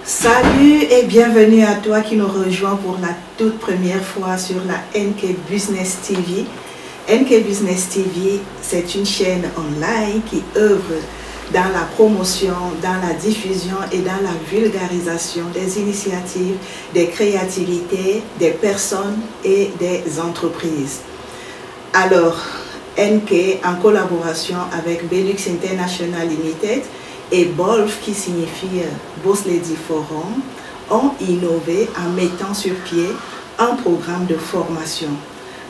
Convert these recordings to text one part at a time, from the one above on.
Salut et bienvenue à toi qui nous rejoins pour la toute première fois sur la NK Business TV. NK Business TV, c'est une chaîne online qui œuvre dans la promotion, dans la diffusion et dans la vulgarisation des initiatives, des créativités, des personnes et des entreprises. Alors, NK, en collaboration avec Belux International Limited, et BOLF, qui signifie Boss Lady Forum, ont innové en mettant sur pied un programme de formation.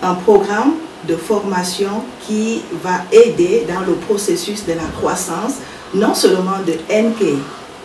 Un programme de formation qui va aider dans le processus de la croissance, non seulement de NK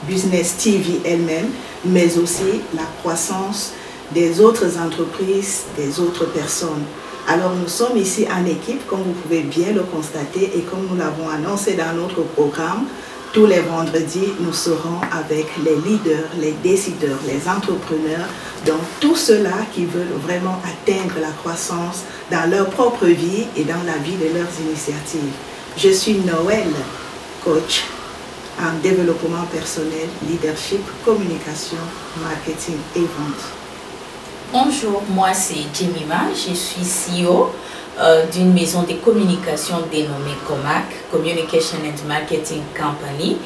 Business TV elle-même, mais aussi la croissance des autres entreprises, des autres personnes. Alors nous sommes ici en équipe, comme vous pouvez bien le constater et comme nous l'avons annoncé dans notre programme. Tous les vendredis, nous serons avec les leaders, les décideurs, les entrepreneurs, donc tous ceux-là qui veulent vraiment atteindre la croissance dans leur propre vie et dans la vie de leurs initiatives. Je suis Noël, coach en développement personnel, leadership, communication, marketing et vente. Bonjour, moi c'est Jemima, je suis CEO d'une maison de communication dénommée COMAC, Communication and Marketing Company.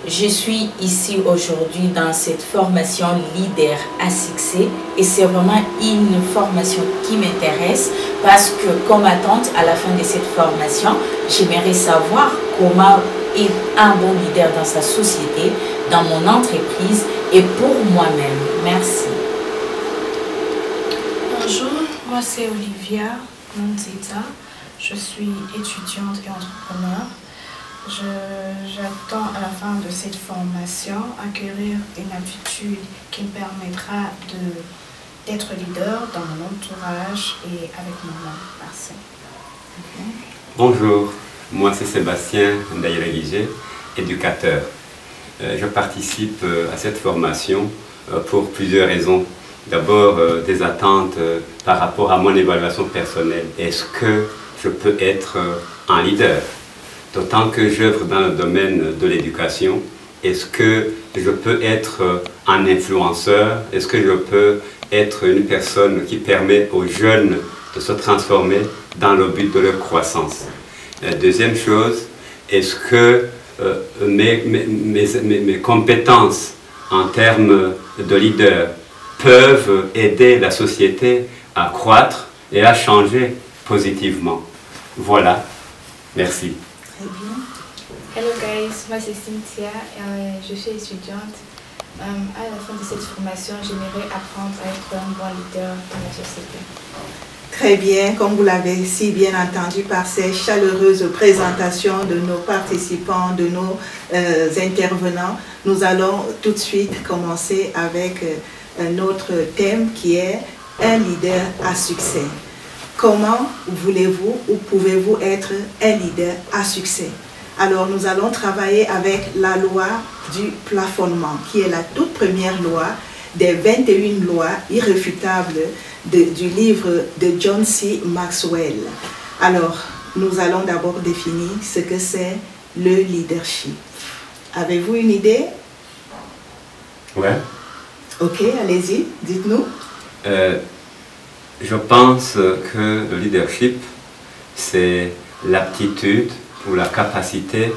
Je suis ici aujourd'hui dans cette formation Leader à succès et c'est vraiment une formation qui m'intéresse parce que comme attente à la fin de cette formation, j'aimerais savoir comment être un bon leader dans sa société, dans mon entreprise et pour moi-même. Merci. Bonjour, moi c'est Olivia Monteta, je suis étudiante et entrepreneur. J'attends à la fin de cette formation acquérir une aptitude qui me permettra d'être leader dans mon entourage et avec moi-même. Merci. Bonjour, moi c'est Sébastien Ndaïreguigé, éducateur. Je participe à cette formation pour plusieurs raisons. D'abord, des attentes par rapport à mon évaluation personnelle. Est-ce que je peux être un leader? D'autant que j'œuvre dans le domaine de l'éducation. Est-ce que je peux être un influenceur? Est-ce que je peux être une personne qui permet aux jeunes de se transformer dans le but de leur croissance? Deuxième chose, est-ce que mes compétences en termes de leader peuvent aider la société à croître et à changer positivement? Voilà, merci. Très bien. Hello guys, moi c'est Cynthia, je suis étudiante. À la fin de cette formation, j'aimerais apprendre à être un bon leader dans la société. Très bien, comme vous l'avez si bien entendu par ces chaleureuses présentations de nos participants, de nos intervenants, nous allons tout de suite commencer avec un autre thème qui est un leader à succès. Comment voulez-vous ou pouvez-vous être un leader à succès? Alors nous allons travailler avec la loi du plafonnement, qui est la toute première loi des 21 lois irréfutables du livre de John C. Maxwell. Alors nous allons d'abord définir ce que c'est le leadership. Avez-vous une idée? Ouais. Ok, allez-y, dites-nous. Je pense que le leadership, c'est l'aptitude ou la capacité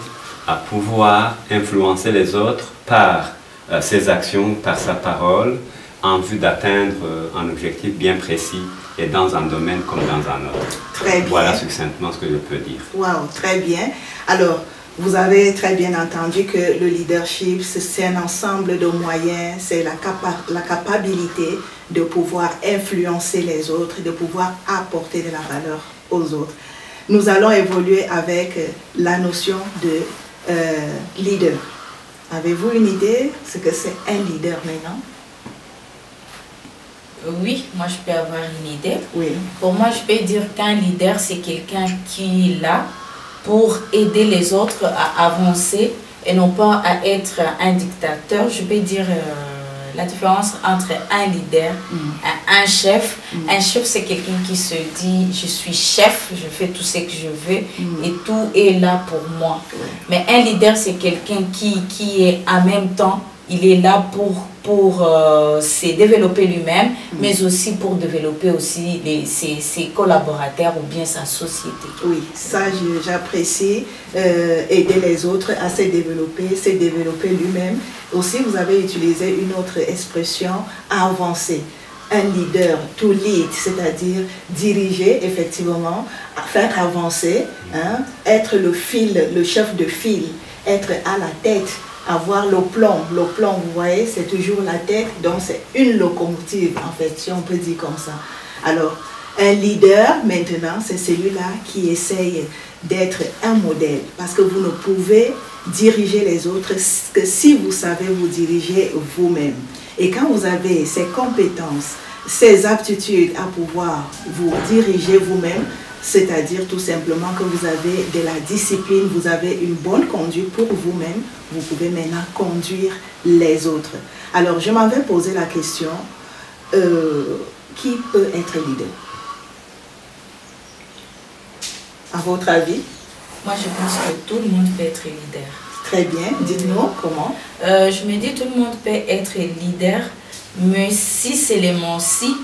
à pouvoir influencer les autres par ses actions, par sa parole, en vue d'atteindre un objectif bien précis et dans un domaine comme dans un autre. Très bien. Voilà succinctement ce que je peux dire. Wow, très bien. Alors, vous avez très bien entendu que le leadership, c'est un ensemble de moyens, c'est la capacité de pouvoir influencer les autres, de pouvoir apporter de la valeur aux autres. Nous allons évoluer avec la notion de leader. Avez-vous une idée de ce que c'est un leader maintenant? Oui, moi je peux avoir une idée. Oui. Pour moi, je peux dire qu'un leader, c'est quelqu'un qui est là pour aider les autres à avancer et non pas à être un dictateur. Je peux dire la différence entre un leader et un chef. Un chef, c'est quelqu'un qui se dit « je suis chef, je fais tout ce que je veux et tout est là pour moi ». Mais un leader, c'est quelqu'un qui est en même temps, il est là pour pour se développer lui-même, mais aussi pour développer aussi ses collaborateurs ou bien sa société. Oui, ça j'apprécie, aider les autres à se développer lui-même. Aussi, vous avez utilisé une autre expression, avancer. Un leader, to lead, c'est-à-dire diriger, effectivement, faire avancer, hein, être le chef de file, être à la tête, avoir le plomb. Le plomb, vous voyez, c'est toujours la tête, donc c'est une locomotive, en fait, si on peut dire comme ça. Alors, un leader, maintenant, c'est celui-là qui essaye d'être un modèle, parce que vous ne pouvez diriger les autres que si vous savez vous diriger vous-même. Et quand vous avez ces compétences, ces aptitudes à pouvoir vous diriger vous-même, c'est-à-dire tout simplement que vous avez de la discipline, vous avez une bonne conduite pour vous-même, vous pouvez maintenant conduire les autres. Alors, je m'en vais poser la question, qui peut être leader? À votre avis? Moi, je pense que tout le monde peut être leader. Très bien, dites-nous comment. Je me dis tout le monde peut être leader, mais si seulement si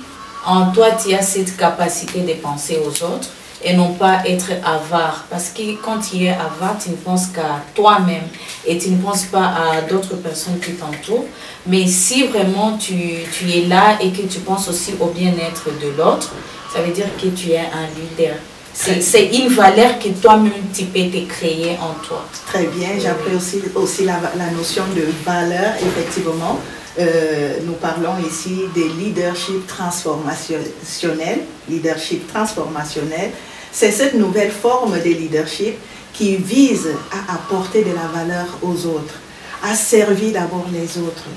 en toi tu as cette capacité de penser aux autres et non pas être avare. Parce que quand tu es avare, tu ne penses qu'à toi-même et tu ne penses pas à d'autres personnes qui t'entourent. Mais si vraiment tu es là et que tu penses aussi au bien-être de l'autre, ça veut dire que tu es un leader. C'est une valeur que toi-même tu peux te créer en toi. Très bien, j'apprécie aussi la notion de valeur, effectivement. Nous parlons ici de leadership transformationnel. C'est cette nouvelle forme de leadership qui vise à apporter de la valeur aux autres, à servir d'abord les autres,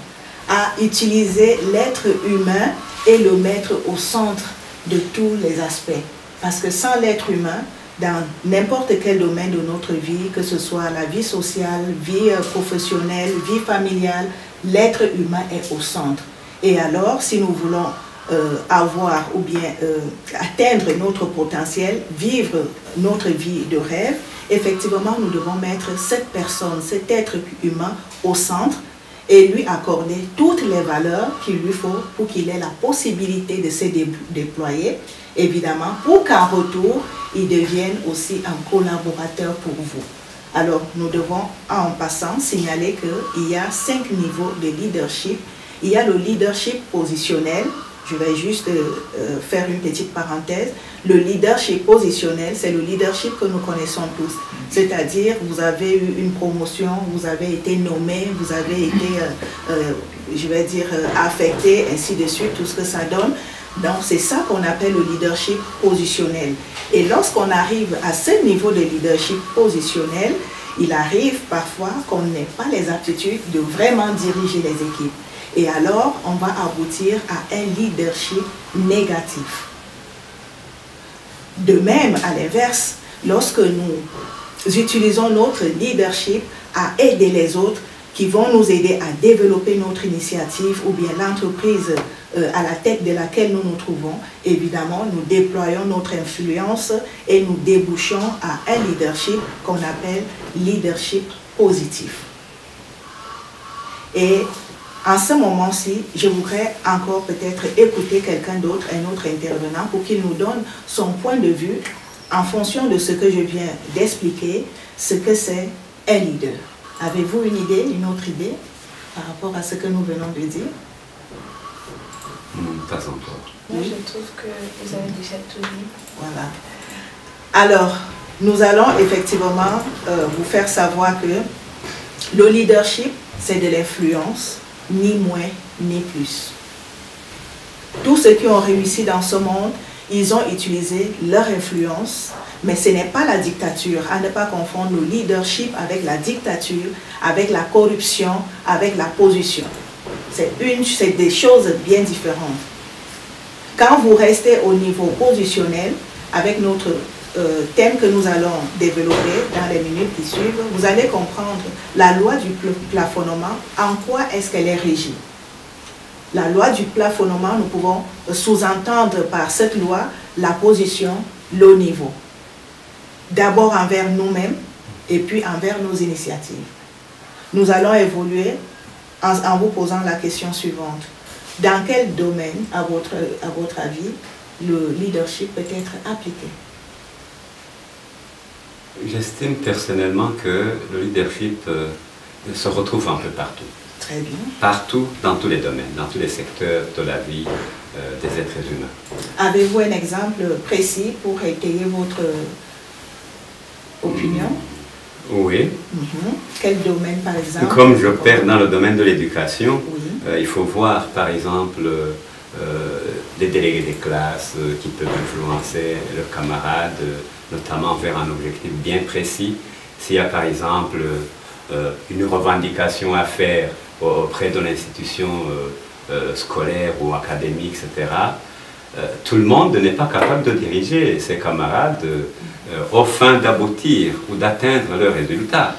à utiliser l'être humain et le mettre au centre de tous les aspects. Parce que sans l'être humain, dans n'importe quel domaine de notre vie, que ce soit la vie sociale, vie professionnelle, vie familiale, l'être humain est au centre. Et alors, si nous voulons avoir ou bien atteindre notre potentiel, vivre notre vie de rêve, effectivement, nous devons mettre cette personne, cet être humain au centre et lui accorder toutes les valeurs qu'il lui faut pour qu'il ait la possibilité de se déployer, évidemment, pour qu'en retour, il devienne aussi un collaborateur pour vous. Alors, nous devons, en passant, signaler qu'il y a 5 niveaux de leadership. Il y a le leadership positionnel. Je vais juste faire une petite parenthèse. Le leadership positionnel, c'est le leadership que nous connaissons tous. C'est-à-dire, vous avez eu une promotion, vous avez été nommé, vous avez été, je vais dire, affecté, ainsi de suite, tout ce que ça donne. Donc, c'est ça qu'on appelle le leadership positionnel. Et lorsqu'on arrive à ce niveau de leadership positionnel, il arrive parfois qu'on n'ait pas les aptitudes de vraiment diriger les équipes. Et alors, on va aboutir à un leadership négatif. De même, à l'inverse, lorsque nous utilisons notre leadership à aider les autres qui vont nous aider à développer notre initiative ou bien l'entreprise à la tête de laquelle nous nous trouvons, évidemment, nous déployons notre influence et nous débouchons à un leadership qu'on appelle leadership positif. Et en ce moment-ci, je voudrais encore peut-être écouter quelqu'un d'autre, un autre intervenant, pour qu'il nous donne son point de vue en fonction de ce que je viens d'expliquer, ce que c'est un leader. Avez-vous une idée, une autre idée par rapport à ce que nous venons de dire? Pas encore. Moi, je trouve que vous avez déjà tout dit. Voilà. Alors, nous allons effectivement vous faire savoir que le leadership, c'est de l'influence, ni moins, ni plus. Tous ceux qui ont réussi dans ce monde, ils ont utilisé leur influence, mais ce n'est pas la dictature. À ne pas confondre le leadership avec la dictature, avec la corruption, avec la position. C'est des choses bien différentes. Quand vous restez au niveau positionnel, avec notre thème que nous allons développer dans les minutes qui suivent, vous allez comprendre la loi du plafonnement, en quoi est-ce qu'elle est régie. La loi du plafonnement, nous pouvons sous-entendre par cette loi la position, le niveau. D'abord envers nous-mêmes et puis envers nos initiatives. Nous allons évoluer en vous posant la question suivante. Dans quel domaine, à votre avis, le leadership peut être appliqué? J'estime personnellement que le leadership se retrouve un peu partout. Très bien. Partout, dans tous les domaines, dans tous les secteurs de la vie des êtres humains. Avez-vous un exemple précis pour étayer votre opinion? Oui. Quel domaine, par exemple? Comme j'opère dans le domaine de l'éducation, oui. Il faut voir, par exemple, les délégués des classes qui peuvent influencer leurs camarades, notamment vers un objectif bien précis. S'il y a, par exemple, une revendication à faire auprès de l'institution scolaire ou académique, etc., tout le monde n'est pas capable de diriger ses camarades aux fins d'aboutir ou d'atteindre leurs résultats.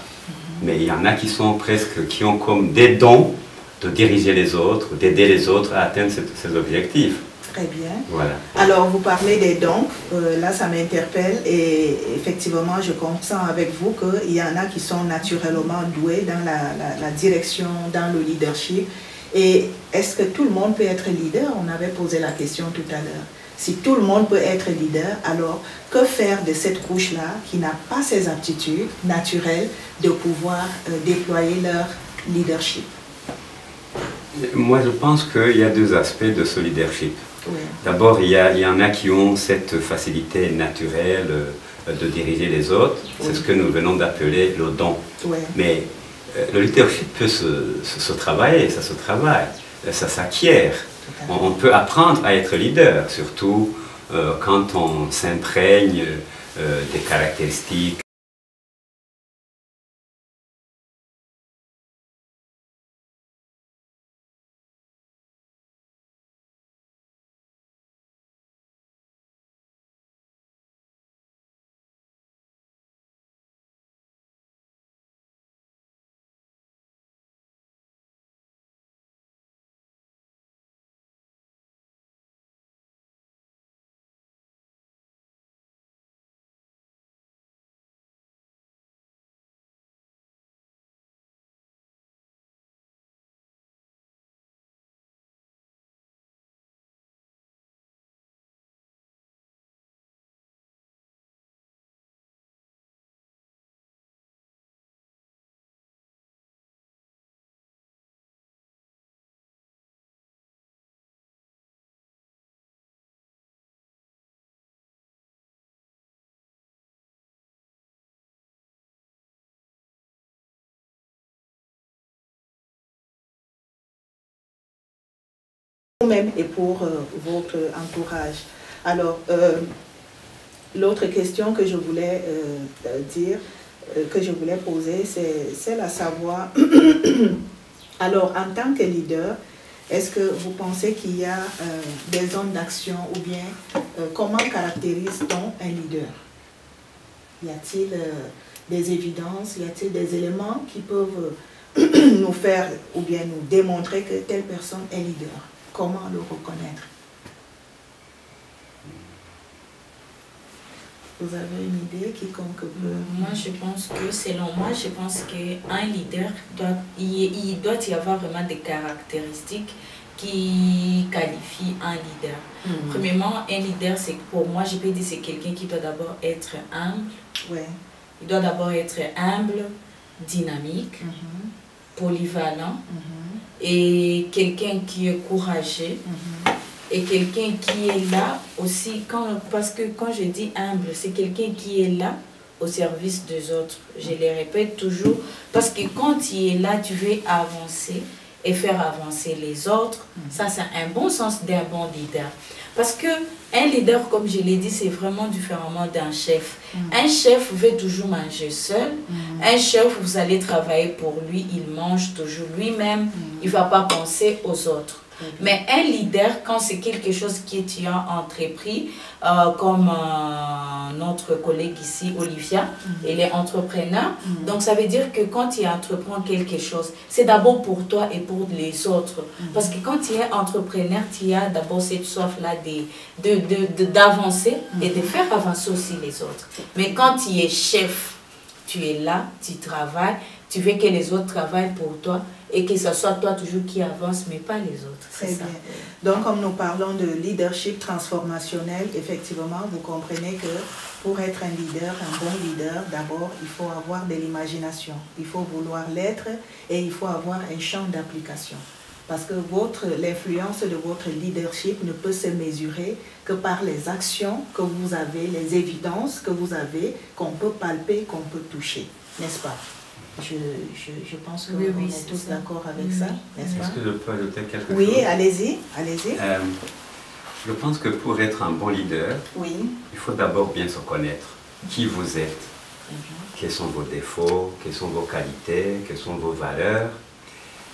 Mais il y en a qui ont comme des dons de diriger les autres, d'aider les autres à atteindre ces objectifs. Très bien. Voilà. Alors, vous parlez des dons, là ça m'interpelle et effectivement je comprends avec vous qu'il y en a qui sont naturellement doués dans la direction, dans le leadership. Et est-ce que tout le monde peut être leader? On avait posé la question tout à l'heure. Si tout le monde peut être leader, alors que faire de cette couche-là qui n'a pas ces aptitudes naturelles de pouvoir déployer leur leadership? Moi, je pense qu'il y a deux aspects de ce leadership. Oui. D'abord, il y en a qui ont cette facilité naturelle de diriger les autres. C'est ce que nous venons d'appeler le don. Oui. Mais le leadership peut se travailler, ça se travaille, ça s'acquiert. On peut apprendre à être leader, surtout quand on s'imprègne des caractéristiques. Vous-même et pour votre entourage. Alors, l'autre question que je voulais poser, c'est à savoir, alors en tant que leader, est-ce que vous pensez qu'il y a des zones d'action ou bien comment caractérise-t-on un leader? Y a-t-il des évidences, y a-t-il des éléments qui peuvent nous faire ou bien nous démontrer que telle personne est leader? Comment le reconnaître? Vous avez une idée, quiconque peut? Moi, je pense que, selon moi, je pense qu'un leader, il doit y avoir vraiment des caractéristiques qui qualifient un leader. Premièrement, un leader, c'est pour moi, je peux dire, c'est quelqu'un qui doit d'abord être humble. Ouais. Il doit d'abord être humble, dynamique, polyvalent, et quelqu'un qui est courageux, et quelqu'un qui est là aussi, parce que quand je dis humble, c'est quelqu'un qui est là au service des autres. Je le répète toujours, parce que quand tu es là, tu veux avancer et faire avancer les autres. Ça, c'est un bon sens d'un bon leader. Parce qu'un leader, comme je l'ai dit, c'est vraiment différemment d'un chef. Un chef veut toujours manger seul. Un chef, vous allez travailler pour lui, il mange toujours lui-même. Il ne va pas penser aux autres. Mais un leader, quand c'est quelque chose que tu as entrepris, comme notre collègue ici, Olivia, elle est entrepreneur. Donc ça veut dire que quand tu entreprends quelque chose, c'est d'abord pour toi et pour les autres. Parce que quand tu es entrepreneur, tu as d'abord cette soif-là d'avancer et de faire avancer aussi les autres. Mais quand tu es chef, tu es là, tu travailles, Tu veux que les autres travaillent pour toi et que ce soit toi toujours qui avance, mais pas les autres. Très bien. Donc, comme nous parlons de leadership transformationnel, effectivement, vous comprenez que pour être un leader, un bon leader, d'abord, il faut avoir de l'imagination. Il faut vouloir l'être et il faut avoir un champ d'application. Parce que l'influence de votre leadership ne peut se mesurer que par les actions que vous avez, les évidences que vous avez, qu'on peut palper, qu'on peut toucher. N'est-ce pas? Je pense qu'on est tous d'accord avec ça, n'est-ce pas? Est-ce que je peux ajouter quelque chose? Oui, allez-y, allez-y. Je pense que pour être un bon leader, il faut d'abord bien se connaître. Qui vous êtes? Quels sont vos défauts? Quelles sont vos qualités? Quelles sont vos valeurs?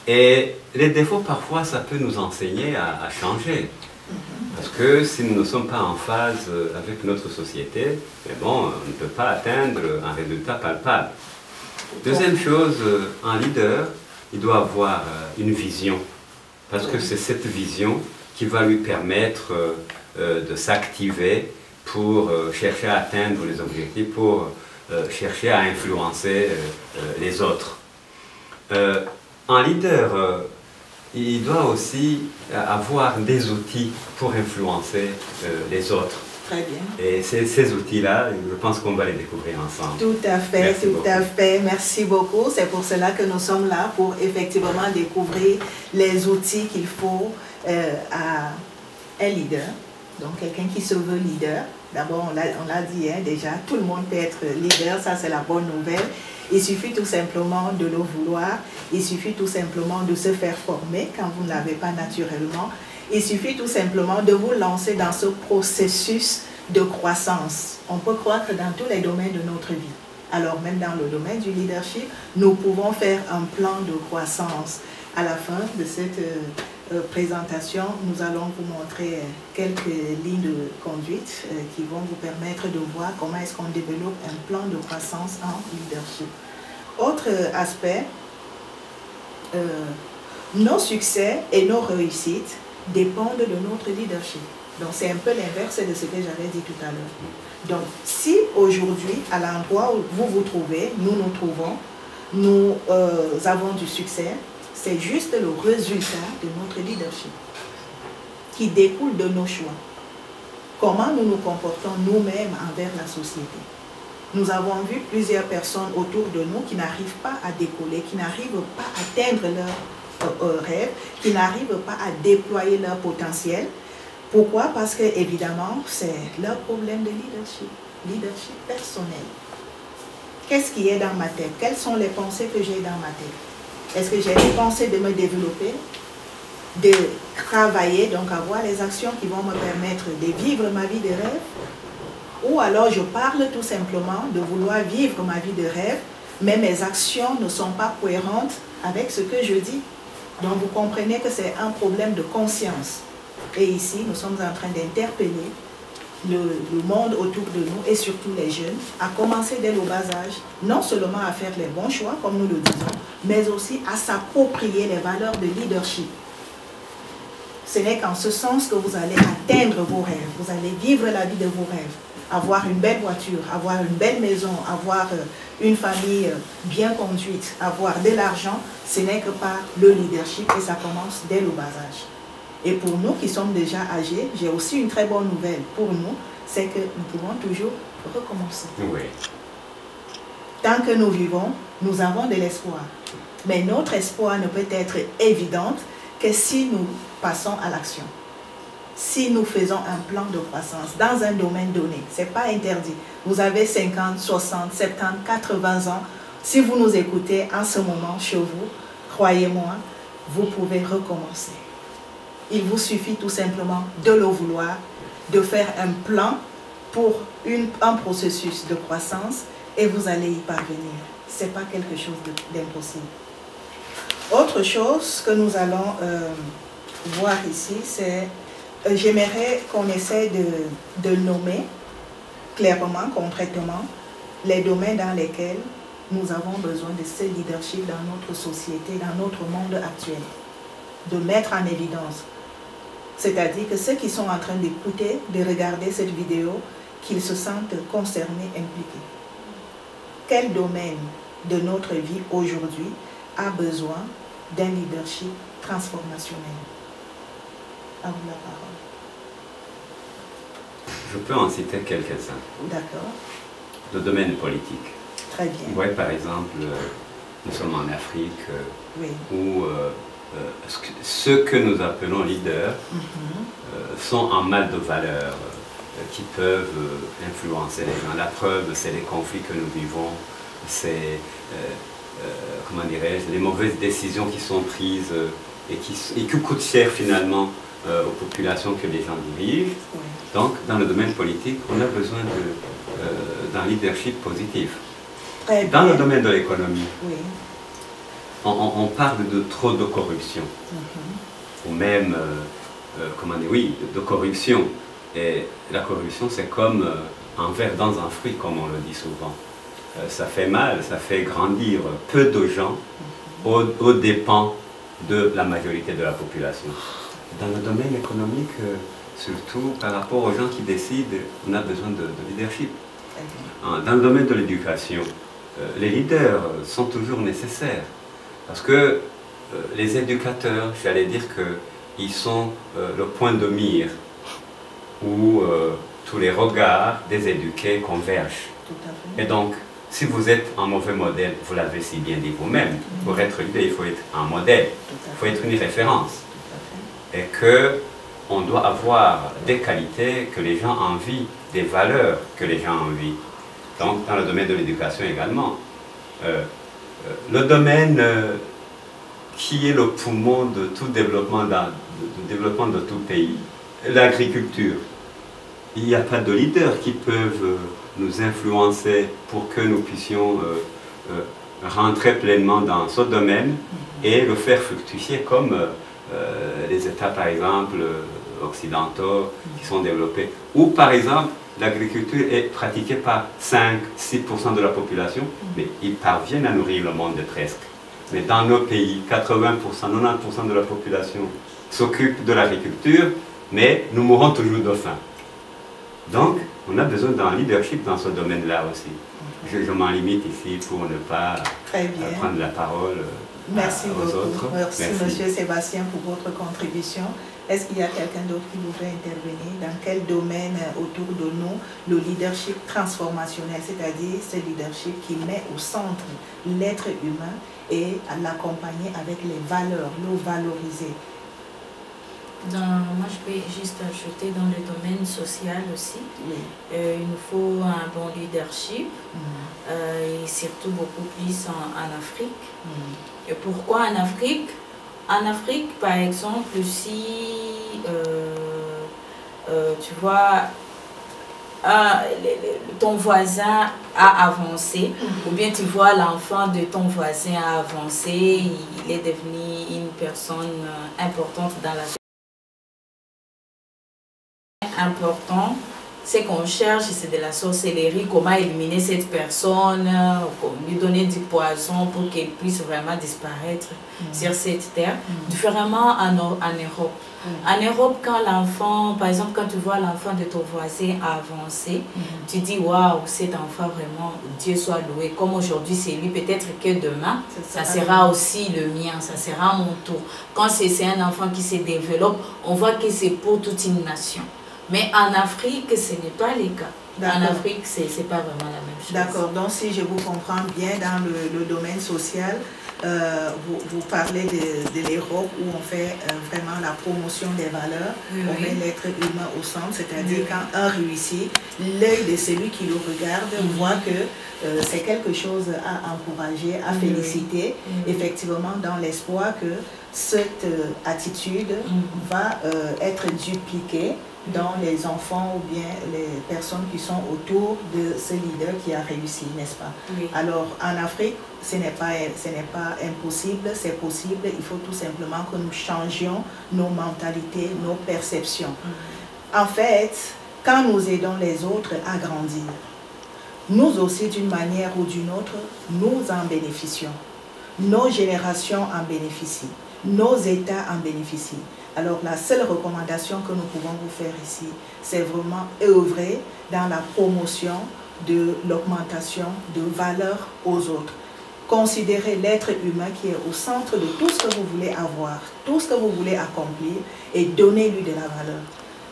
Et les défauts, parfois, ça peut nous enseigner à changer. Parce que si nous ne sommes pas en phase avec notre société, mais bon, on ne peut pas atteindre un résultat palpable. Deuxième chose, un leader, il doit avoir une vision. Parce que c'est cette vision qui va lui permettre de s'activer pour chercher à atteindre les objectifs, pour chercher à influencer les autres. Un leader, il doit aussi avoir des outils pour influencer les autres. Très bien. Et ces outils-là, je pense qu'on va les découvrir ensemble. Tout à fait, Merci beaucoup. à fait. Merci beaucoup. C'est pour cela que nous sommes là, pour effectivement découvrir les outils qu'il faut à un leader. Donc, quelqu'un qui se veut leader. D'abord, on l'a dit déjà, tout le monde peut être leader, ça c'est la bonne nouvelle. Il suffit tout simplement de le vouloir, il suffit tout simplement de se faire former quand vous ne l'avez pas naturellement. Il suffit tout simplement de vous lancer dans ce processus de croissance. On peut croître dans tous les domaines de notre vie. Alors même dans le domaine du leadership, nous pouvons faire un plan de croissance. À la fin de cette présentation, nous allons vous montrer quelques lignes de conduite qui vont vous permettre de voir comment est-ce qu'on développe un plan de croissance en leadership. Autre aspect, nos succès et nos réussites dépendent de notre leadership. Donc c'est un peu l'inverse de ce que j'avais dit tout à l'heure. Donc si aujourd'hui, à l'endroit où vous vous trouvez, nous nous trouvons, nous avons du succès, c'est juste le résultat de notre leadership qui découle de nos choix. Comment nous nous comportons nous-mêmes envers la société. Nous avons vu plusieurs personnes autour de nous qui n'arrivent pas à décoller, qui n'arrivent pas à atteindre leurs rêves, qui n'arrivent pas à déployer leur potentiel. Pourquoi? Parce que évidemment, c'est leur problème de leadership personnel. Qu'est-ce qui est dans ma tête? Quelles sont les pensées que j'ai dans ma tête? Est-ce que j'ai une pensée de me développer, de travailler, donc avoir les actions qui vont me permettre de vivre ma vie de rêve? Ou alors je parle tout simplement de vouloir vivre ma vie de rêve, mais mes actions ne sont pas cohérentes avec ce que je dis. Donc vous comprenez que c'est un problème de conscience. Et ici, nous sommes en train d'interpeller le monde autour de nous et surtout les jeunes, à commencer dès le bas âge, non seulement à faire les bons choix, comme nous le disons, mais aussi à s'approprier les valeurs de leadership. Ce n'est qu'en ce sens que vous allez atteindre vos rêves, vous allez vivre la vie de vos rêves, avoir une belle voiture, avoir une belle maison, avoir une famille bien conduite, avoir de l'argent, ce n'est que par le leadership et ça commence dès le bas âge. Et pour nous qui sommes déjà âgés, j'ai aussi une très bonne nouvelle pour nous, c'est que nous pouvons toujours recommencer. Oui. Tant que nous vivons, nous avons de l'espoir. Mais notre espoir ne peut être évident que si nous passons à l'action. Si nous faisons un plan de croissance dans un domaine donné, ce n'est pas interdit. Vous avez 50, 60, 70, 80 ans. Si vous nous écoutez en ce moment chez vous, croyez-moi, vous pouvez recommencer. Il vous suffit tout simplement de le vouloir, de faire un plan pour un processus de croissance et vous allez y parvenir. Ce n'est pas quelque chose d'impossible. Autre chose que nous allons voir ici, c'est, j'aimerais qu'on essaie de nommer clairement, concrètement, les domaines dans lesquels nous avons besoin de ce leadership dans notre société, dans notre monde actuel. De mettre en évidence. C'est-à-dire que ceux qui sont en train d'écouter, de regarder cette vidéo, qu'ils se sentent concernés, impliqués. Quel domaine de notre vie aujourd'hui a besoin d'un leadership transformationnel. À vous la parole. Je peux en citer quelques-uns. D'accord. Le domaine politique. Très bien. Vous voyez, par exemple, nous sommes en Afrique Oui. où ceux que nous appelons leaders sont en mal de valeurs qui peuvent influencer les gens. La preuve, c'est les conflits que nous vivons, c'est, comment dirais-je, les mauvaises décisions qui sont prises et qui coûtent cher finalement aux populations que les gens dirigent. Oui. Donc, dans le domaine politique, on a besoin d'un leadership positif. Très Dans bien. le domaine de l'économie, Oui. on parle de trop de corruption, ou même, comment dire, oui, de corruption. Et la corruption, c'est comme un ver dans un fruit, comme on le dit souvent. Ça fait mal, ça fait grandir peu de gens aux dépens de la majorité de la population. Dans le domaine économique, surtout par rapport aux gens qui décident, on a besoin de leadership. Dans le domaine de l'éducation, les leaders sont toujours nécessaires parce que les éducateurs, j'allais dire qu'ils sont le point de mire où tous les regards des éduqués convergent. Tout à fait. Et donc, si vous êtes un mauvais modèle, vous l'avez si bien dit vous-même, pour être leader, il faut être un modèle, il faut être une référence. Tout à fait. Et que on doit avoir des qualités que les gens envient, des valeurs que les gens envient. Donc, dans le domaine de l'éducation également. Le domaine qui est le poumon de tout développement, développement de tout pays, l'agriculture. Il n'y a pas de leaders qui peuvent nous influencer pour que nous puissions rentrer pleinement dans ce domaine et le faire fructifier comme les États, par exemple, occidentaux qui sont développés. Ou, par exemple, l'agriculture est pratiquée par 5-6% de la population, mais ils parviennent à nourrir le monde de presque. Mais dans nos pays, 80%, 90% de la population s'occupe de l'agriculture, mais nous mourons toujours de faim. Donc, on a besoin d'un leadership dans ce domaine-là aussi. Je m'en limite ici pour ne pas prendre la parole Merci aux beaucoup. autres. Merci, Monsieur Sébastien, pour votre contribution. Est-ce qu'il y a quelqu'un d'autre qui voudrait intervenir? Dans quel domaine autour de nous le leadership transformationnel, c'est-à-dire ce leadership qui met au centre l'être humain et à l'accompagner avec les valeurs, le valoriser? Moi, je peux juste ajouter dans le domaine social aussi. Oui. Il nous faut un bon leadership et surtout beaucoup plus en Afrique. Et pourquoi en Afrique? En Afrique, par exemple, si tu vois, ton voisin a avancé, ou bien tu vois l'enfant de ton voisin a avancé, il est devenu une personne importante dans la société. Important, c'est qu'on cherche, c'est de la sorcellerie, comment éliminer cette personne, lui donner du poison pour qu'elle puisse vraiment disparaître sur cette terre. Différemment en Europe. En Europe, quand l'enfant, par exemple, quand tu vois l'enfant de ton voisin avancer, tu dis waouh, cet enfant vraiment, Dieu soit loué. Comme aujourd'hui c'est lui, peut-être que demain, ça sera aussi le mien, ça sera mon tour. Quand c'est un enfant qui se développe, on voit que c'est pour toute une nation. Mais en Afrique, ce n'est pas le cas. En Afrique, ce n'est pas vraiment la même chose. D'accord. Donc, si je vous comprends bien, dans le domaine social, vous parlez de l'Europe où on fait vraiment la promotion des valeurs, on met l'être humain au centre, c'est-à-dire quand un réussit, l'œil de celui qui le regarde voit que c'est quelque chose à encourager, à féliciter, effectivement dans l'espoir que cette attitude va être dupliquée dans les enfants ou bien les personnes qui sont autour de ce leader qui a réussi, n'est-ce pas? Oui. Alors, en Afrique, ce n'est pas impossible, c'est possible. Il faut tout simplement que nous changions nos mentalités, nos perceptions. En fait, quand nous aidons les autres à grandir, nous aussi, d'une manière ou d'une autre, nous en bénéficions. Nos générations en bénéficient. Nos États en bénéficient. Alors la seule recommandation que nous pouvons vous faire ici, c'est vraiment œuvrer dans la promotion de l'augmentation de valeur aux autres. considérez l'être humain qui est au centre de tout ce que vous voulez avoir, tout ce que vous voulez accomplir, et donnez-lui de la valeur.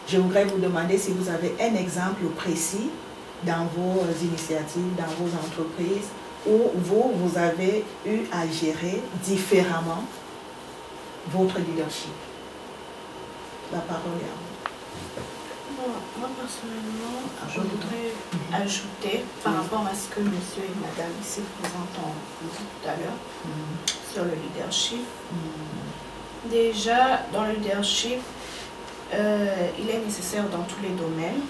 Je voudrais vous demander si vous avez un exemple précis dans vos initiatives, dans vos entreprises, où vous avez eu à gérer différemment votre leadership. La parole est à vous. Bon, moi personnellement, je voudrais ajouter par rapport à ce que monsieur et madame ici présentent tout à l'heure sur le leadership. Déjà, dans le leadership, il est nécessaire dans tous les domaines.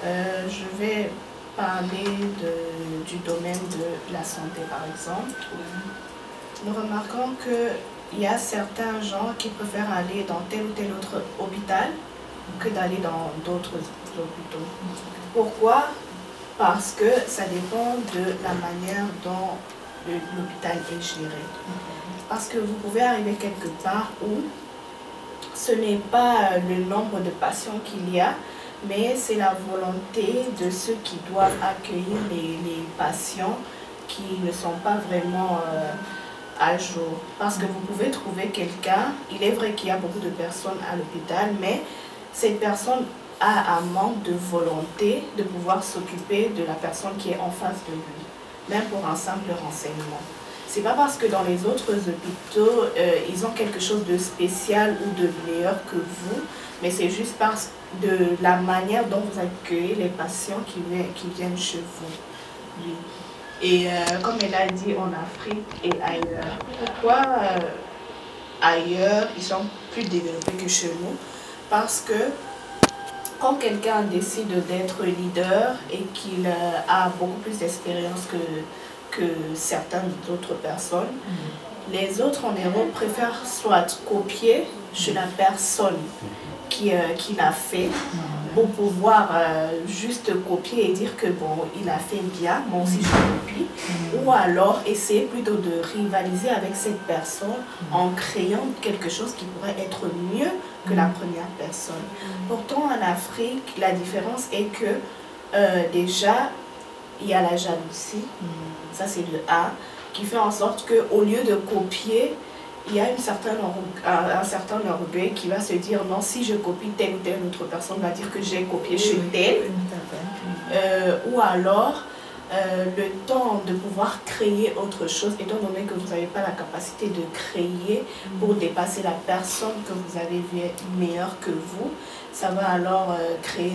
Je vais parler du domaine de la santé, par exemple. Nous remarquons qu'il y a certains gens qui préfèrent aller dans tel ou tel autre hôpital que d'aller dans d'autres hôpitaux. Pourquoi? Parce que ça dépend de la manière dont l'hôpital est géré. Parce que vous pouvez arriver quelque part où ce n'est pas le nombre de patients qu'il y a, mais c'est la volonté de ceux qui doivent accueillir les patients qui ne sont pas vraiment à jour. Parce que vous pouvez trouver quelqu'un, il est vrai qu'il y a beaucoup de personnes à l'hôpital, mais cette personne a un manque de volonté de pouvoir s'occuper de la personne qui est en face de lui, même pour un simple renseignement. C'est pas parce que dans les autres hôpitaux, ils ont quelque chose de spécial ou de meilleur que vous, mais c'est juste parce de la manière dont vous accueillez les patients qui viennent chez vous. Oui. Et comme elle a dit, en Afrique et ailleurs. Pourquoi ailleurs, ils sont plus développés que chez nous? Parce que quand quelqu'un décide d'être leader et qu'il a beaucoup plus d'expérience que certaines autres personnes, les autres en Europe préfèrent soit copier chez la personne qui l'a fait, pour pouvoir juste copier et dire que bon, il a fait bien, moi aussi je copie, ou alors essayer plutôt de rivaliser avec cette personne en créant quelque chose qui pourrait être mieux que la première personne. Pourtant en Afrique, la différence est que déjà, il y a la jalousie, ça c'est le A, qui fait en sorte qu'au lieu de copier, il y a un certain orgueil qui va se dire non, si je copie telle ou telle autre personne, va dire que j'ai copié chez telle. Ou alors le temps de pouvoir créer autre chose, étant donné que vous n'avez pas la capacité de créer pour dépasser la personne que vous avez vue meilleure que vous, ça va alors créer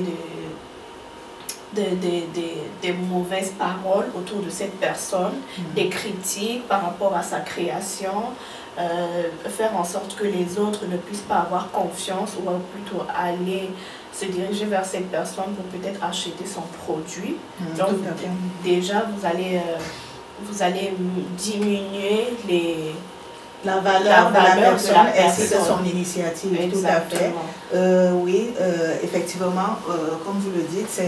des mauvaises paroles autour de cette personne, des critiques par rapport à sa création, faire en sorte que les autres ne puissent pas avoir confiance ou plutôt aller se diriger vers cette personne pour peut-être acheter son produit. Donc déjà vous allez diminuer la valeur de la personne ainsi que son initiative. Exactement. Tout à fait. Oui, effectivement, comme vous le dites,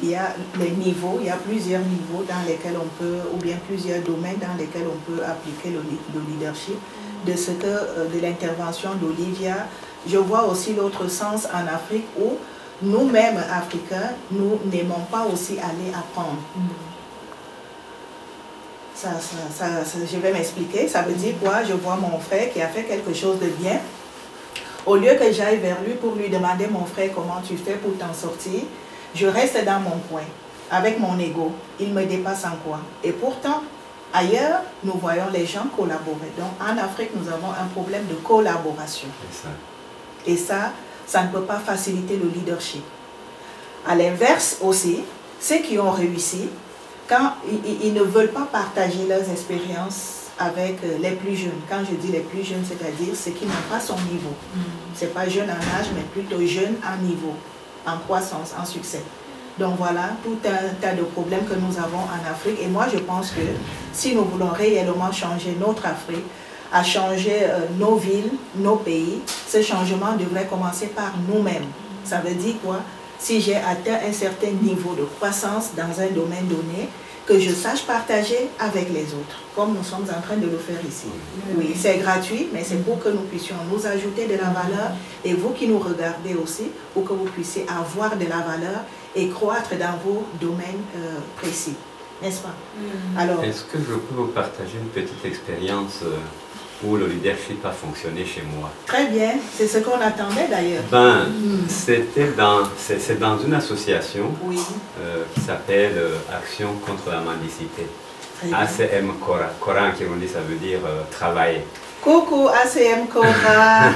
il y a les niveaux, il y a plusieurs niveaux dans lesquels on peut, ou bien plusieurs domaines dans lesquels on peut appliquer le leadership. De ce que de l'intervention d'Olivia, je vois aussi l'autre sens en Afrique où nous-mêmes Africains, nous n'aimons pas aussi aller apprendre. Je vais m'expliquer. Ça veut dire quoi? Je vois mon frère qui a fait quelque chose de bien. Au lieu que j'aille vers lui pour lui demander, mon frère, comment tu fais pour t'en sortir, je reste dans mon coin avec mon ego. Il me dépasse en quoi? Et pourtant, ailleurs, nous voyons les gens collaborer. Donc, en Afrique, nous avons un problème de collaboration. Et ça ne peut pas faciliter le leadership. À l'inverse aussi, ceux qui ont réussi, quand ils ne veulent pas partager leurs expériences avec les plus jeunes. Quand je dis les plus jeunes, c'est-à-dire ceux qui n'ont pas son niveau. Ce n'est pas jeune en âge, mais plutôt jeune en niveau, en croissance, en succès. Donc voilà, tout un tas de problèmes que nous avons en Afrique. Et moi, je pense que si nous voulons réellement changer notre Afrique, à changer nos villes, nos pays, ce changement devrait commencer par nous-mêmes. Ça veut dire quoi? Si j'ai atteint un certain niveau de croissance dans un domaine donné, que je sache partager avec les autres, comme nous sommes en train de le faire ici. Oui, c'est gratuit, mais c'est pour que nous puissions nous ajouter de la valeur, et vous qui nous regardez aussi, pour que vous puissiez avoir de la valeur et croître dans vos domaines précis. n'est-ce pas? Alors, est-ce que je peux vous partager une petite expérience où le leadership a fonctionné chez moi? très bien, c'est ce qu'on attendait d'ailleurs. Ben, c'est dans une association Oui, qui s'appelle Action contre la mendicité. très bien. ACM Cora. Cora en Kirundi, ça veut dire travailler. Coucou ACM Cora.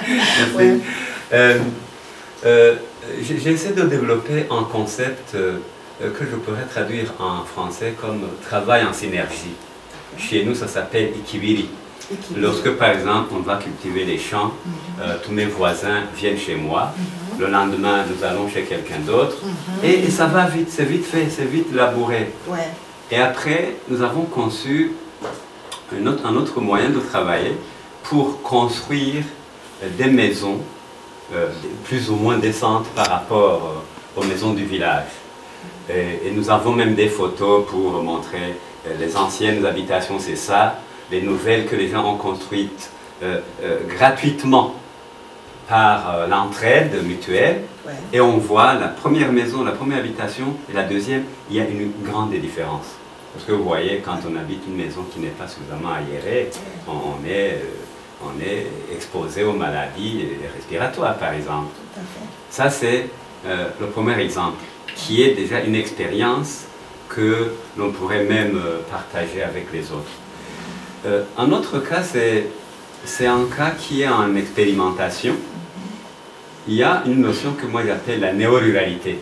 Merci. J'essaie de développer un concept que je pourrais traduire en français comme travail en synergie. Chez nous, ça s'appelle Ikibiri. Lorsque, par exemple, on va cultiver les champs, tous mes voisins viennent chez moi. Le lendemain, nous allons chez quelqu'un d'autre. Et ça va vite, c'est vite fait, c'est vite labouré. Ouais. Et après, nous avons conçu un autre moyen de travailler pour construire des maisons plus ou moins décentes par rapport aux maisons du village. Et nous avons même des photos pour montrer les anciennes habitations, c'est ça, les nouvelles que les gens ont construites gratuitement par l'entraide mutuelle. Ouais. Et on voit la première maison, la première habitation et la deuxième, il y a une grande différence. Parce que vous voyez, quand on habite une maison qui n'est pas suffisamment aérée, on est exposé aux maladies respiratoires, par exemple. Tout à fait. Ça, c'est le premier exemple, qui est déjà une expérience que l'on pourrait même partager avec les autres. Un autre cas, c'est un cas qui est en expérimentation. Il y a une notion que moi j'appelle la néo-ruralité.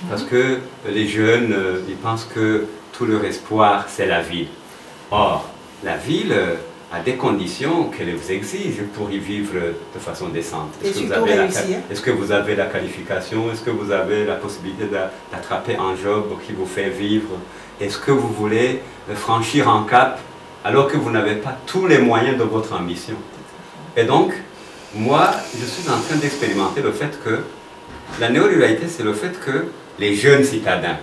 Parce que les jeunes, ils pensent que tout leur espoir, c'est la ville. Or, la ville a des conditions qu'elle vous exige pour y vivre de façon décente. Est-ce que vous avez la qualification? Est-ce que vous avez la possibilité d'attraper un job qui vous fait vivre? Est-ce que vous voulez franchir un cap alors que vous n'avez pas tous les moyens de votre ambition? Et donc, moi, je suis en train d'expérimenter le fait que la néo-ruralité, c'est le fait que les jeunes citadins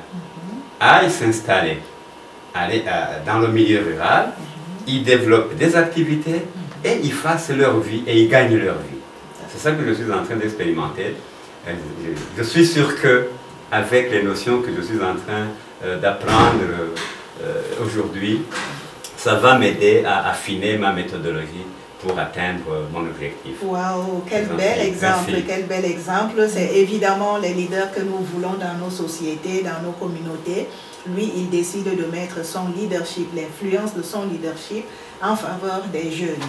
aillent s'installer dans le milieu rural, ils développent des activités et ils fassent leur vie et ils gagnent leur vie. C'est ça que je suis en train d'expérimenter. Je suis sûr que avec les notions que je suis en train d'apprendre aujourd'hui, ça va m'aider à affiner ma méthodologie pour atteindre mon objectif. Waouh, quel bel exemple, quel bel exemple. C'est évidemment les leaders que nous voulons dans nos sociétés, dans nos communautés. Lui, il décide de mettre son leadership, l'influence de son leadership en faveur des jeunes.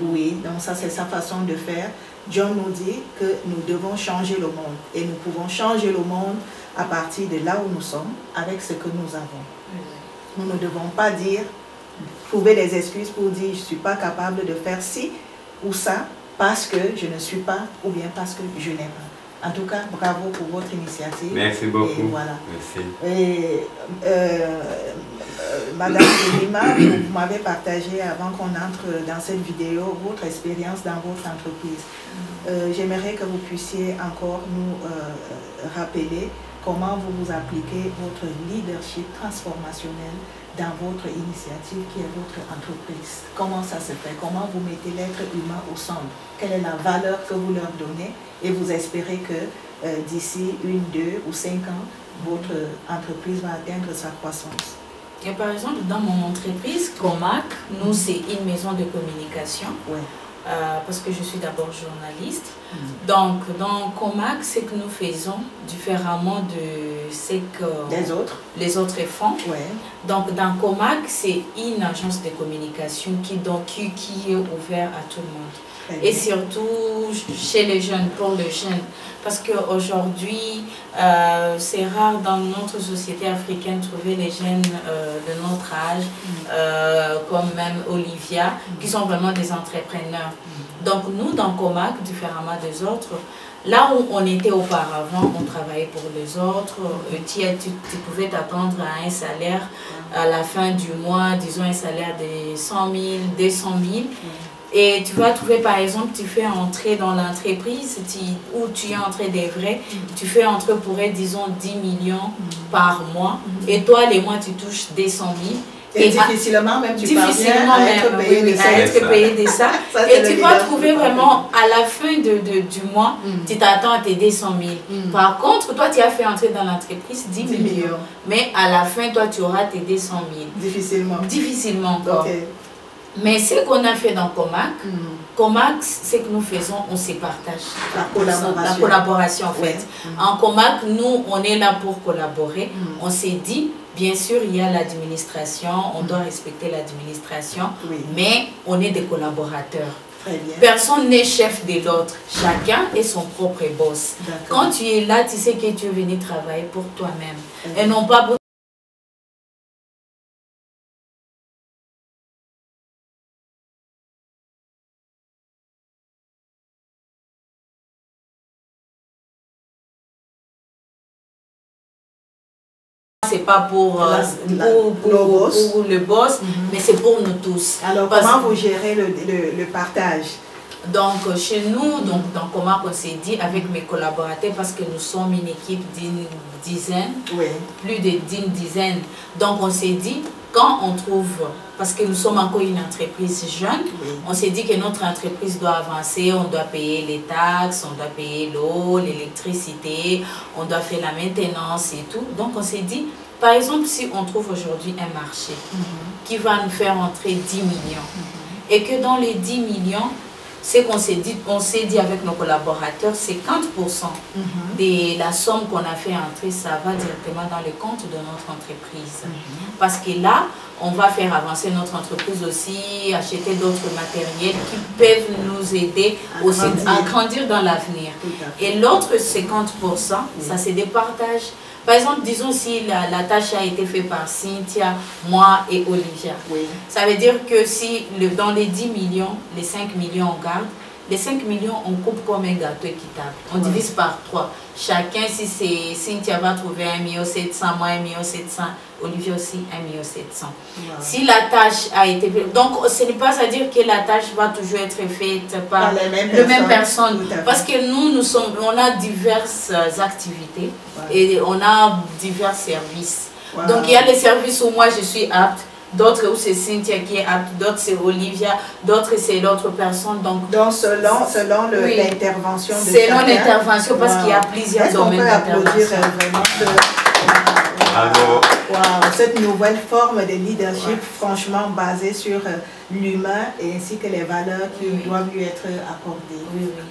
Oui, donc ça c'est sa façon de faire. John nous dit que nous devons changer le monde et nous pouvons changer le monde à partir de là où nous sommes, avec ce que nous avons. Nous ne devons pas trouver des excuses pour dire je ne suis pas capable de faire ci ou ça parce que je ne suis pas ou bien parce que je n'ai pas. En tout cas, bravo pour votre initiative. Merci beaucoup. Et voilà. Merci. Et, Madame Lima, vous m'avez partagé avant qu'on entre dans cette vidéo votre expérience dans votre entreprise. J'aimerais que vous puissiez encore nous rappeler comment vous appliquez votre leadership transformationnel dans votre initiative qui est votre entreprise. Comment ça se fait? Comment vous mettez l'être humain au centre? Quelle est la valeur que vous leur donnez? Et vous espérez que d'ici 1, 2 ou 5 ans, votre entreprise va atteindre sa croissance. Et par exemple, dans mon entreprise, Comac, nous c'est une maison de communication. Ouais. Parce que je suis d'abord journaliste. Donc, dans Comac, ce que nous faisons différemment de ce que les autres font. Ouais. Donc, dans Comac, c'est une agence de communication qui est ouverte à tout le monde. Et surtout chez les jeunes, pour les jeunes. Parce qu'aujourd'hui, c'est rare dans notre société africaine de trouver les jeunes de notre âge, comme même Olivia, qui sont vraiment des entrepreneurs. Donc nous, dans Comac, différemment des autres, là où on était auparavant, on travaillait pour les autres, tu pouvais t'attendre à un salaire à la fin du mois, disons un salaire de 100 000, 200 000. Et tu vas trouver, par exemple, tu fais entrer dans l'entreprise où tu es entré des vrais, tu fais entrer pour être, disons, 10 millions par mois. Et toi, les mois, tu touches 200 000. Et difficilement même tu parviens à être payé de ça. À être payé de ça. Et tu vas trouver vraiment à la fin du mois, tu t'attends à t'aider 100 000. Par contre, toi tu as fait entrer dans l'entreprise 10 millions. Mais à la fin, toi tu auras t'aider 100 000. Difficilement. Difficilement encore. Mais ce qu'on a fait dans Comac, Comac, ce que nous faisons, on se partage. La collaboration en fait. En Comac, nous, on est là pour collaborer. On s'est dit, bien sûr, il y a l'administration, on doit respecter l'administration, mais on est des collaborateurs. Personne n'est chef de l'autre. Chacun est son propre boss. Quand tu es là, tu sais que tu es venu travailler pour toi-même. Et non pas pour c'est pas pour le boss, mais c'est pour nous tous. Alors, comment vous gérez le partage? Donc, chez nous, dans Comac, on s'est dit avec mes collaborateurs, parce que nous sommes une équipe d'une dizaine, plus d'une dizaine. Donc, on s'est dit, quand on trouve, parce que nous sommes encore une entreprise jeune, on s'est dit que notre entreprise doit avancer, on doit payer les taxes, on doit payer l'eau, l'électricité, on doit faire la maintenance et tout. Donc, on s'est dit, par exemple, si on trouve aujourd'hui un marché qui va nous faire entrer 10 millions, et que dans les 10 millions, c'est qu'on s'est dit avec nos collaborateurs, 50% de la somme qu'on a fait entrer, ça va directement dans le compte de notre entreprise. Parce que là, on va faire avancer notre entreprise aussi, acheter d'autres matériels qui peuvent nous aider aussi à grandir dans l'avenir. Et l'autre 50%, ça se départage. Par exemple, disons si la tâche a été faite par Cynthia, moi et Olivia. Ça veut dire que si dans les 10 millions, les 5 millions on garde, les 5 millions on coupe comme un gâteau équitable. On divise par 3. Chacun, si c'est Cynthia va trouver 1,7 million, moi 1,7 million, Olivia aussi 1,7 million. Si la tâche a été faite, donc ce n'est pas à dire que la tâche va toujours être faite par les mêmes personnes. Parce que on a diverses activités et on a divers services. Donc il y a les services où moi je suis apte, d'autres où c'est Cynthia qui est apte, d'autres c'est Olivia, d'autres c'est l'autre personne. Donc selon l'intervention de chacun. Selon l'intervention, parce qu'il y a plusieurs domaines d'intervention. Cette nouvelle forme de leadership, franchement basée sur l'humain et ainsi que les valeurs qui doivent lui être accordées.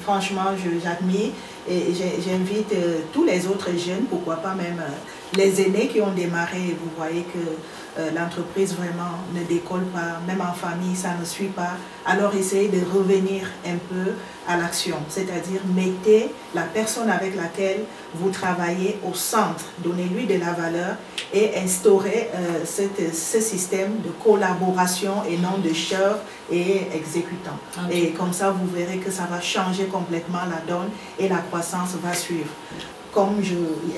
Franchement, j'admire et j'invite tous les autres jeunes, pourquoi pas même les aînés qui ont démarré. Vous voyez que l'entreprise vraiment ne décolle pas, même en famille, ça ne suit pas. Alors essayez de revenir un peu à l'action, c'est-à-dire mettez la personne avec laquelle vous travaillez au centre, donnez-lui de la valeur et instaurez ce système de collaboration et non de chef et exécutant. Et comme ça, vous verrez que ça va changer complètement la donne et la croissance va suivre. Comme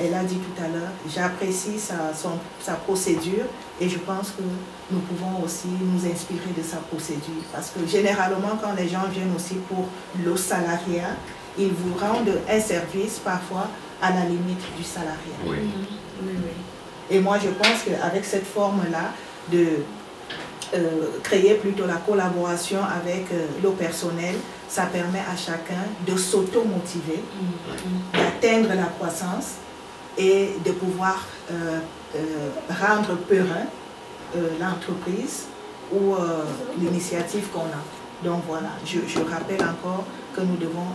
elle a dit tout à l'heure, j'apprécie sa procédure et je pense que nous pouvons aussi nous inspirer de sa procédure. Parce que généralement, quand les gens viennent aussi pour le salariat, ils vous rendent un service parfois à la limite du salariat. Et moi, je pense qu'avec cette forme-là, de créer plutôt la collaboration avec le personnel, ça permet à chacun de s'auto-motiver, d'atteindre la croissance et de pouvoir rendre peureux l'entreprise ou l'initiative qu'on a. Donc voilà, je rappelle encore que nous devons